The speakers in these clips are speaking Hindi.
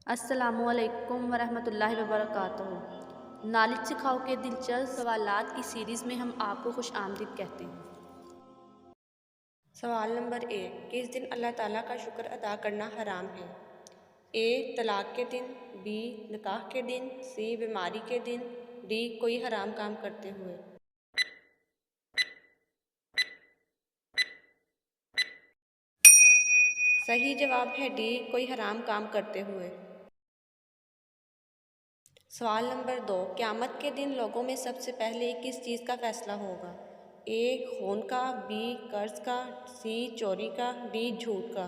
अस्सलामुअलैकुम वरहमतुल्लाहि वबरकातुहू। नॉलेज सिखाओ के दिलचस्प सवालात की सीरीज़ में हम आपको खुश आमदीद कहते हैं। सवाल नंबर 1, किस दिन अल्लाह ताला का शुक्र अदा करना हराम है? ए तलाक के दिन, बी निकाह के दिन, सी बीमारी के दिन, डी कोई हराम काम करते हुए। सही जवाब है डी कोई हराम काम करते हुए। सवाल नंबर 2, क़यामत के दिन लोगों में सबसे पहले किस चीज़ का फैसला होगा? ए खून का, बी कर्ज का, सी चोरी का, डी झूठ का।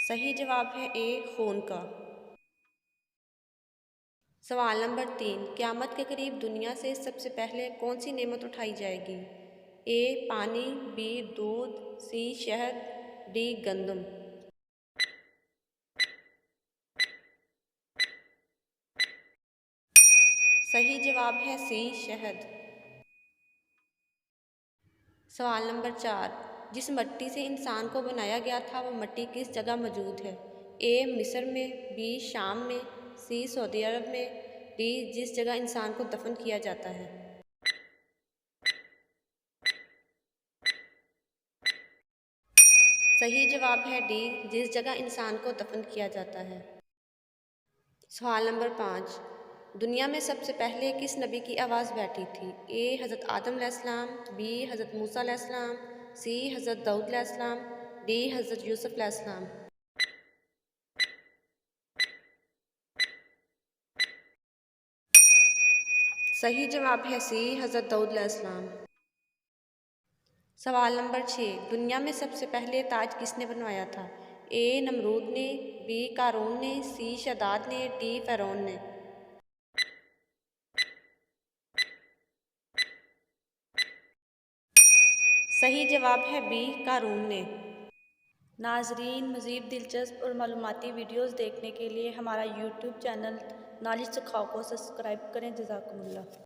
सही जवाब है ए खून का। सवाल नंबर 3, क़यामत के करीब दुनिया से सबसे पहले कौन सी नेमत उठाई जाएगी? ए पानी, बी दूध, सी शहद, डी गंदम। सही जवाब है सी शहद। सवाल नंबर 4, जिस मिट्टी से इंसान को बनाया गया था वो मिट्टी किस जगह मौजूद है? ए मिस्र में, बी शाम में, सी सऊदी अरब में, डी जिस जगह इंसान को दफन किया जाता है। सही जवाब है डी जिस जगह इंसान को दफन किया जाता है। सवाल नंबर 5, दुनिया में सबसे पहले किस नबी की आवाज़ बैठी थी? ए हज़रत आदम अलैहिस्सलाम, बी हज़रत मूसा अलैहिस्सलाम, सी हज़रत दाऊद अलैहिस्सलाम, डी हज़रत यूसुफ अलैहिस्सलाम। सही जवाब है सी हज़रत दाऊद अलैहिस्सलाम। सवाल नंबर 6, दुनिया में सबसे पहले ताज किसने बनवाया था? ए नमरूद ने, बी कारून ने, सी शदाद ने, डी फ़िरौन ने। सही जवाब है बी कारून ने। नाजरीन, मज़ीद दिलचस्प और मालूमाती वीडियोज़ देखने के लिए हमारा यूट्यूब चैनल नॉलेज सिखाओ को सब्सक्राइब करें। जज़ाकुमुल्लाह।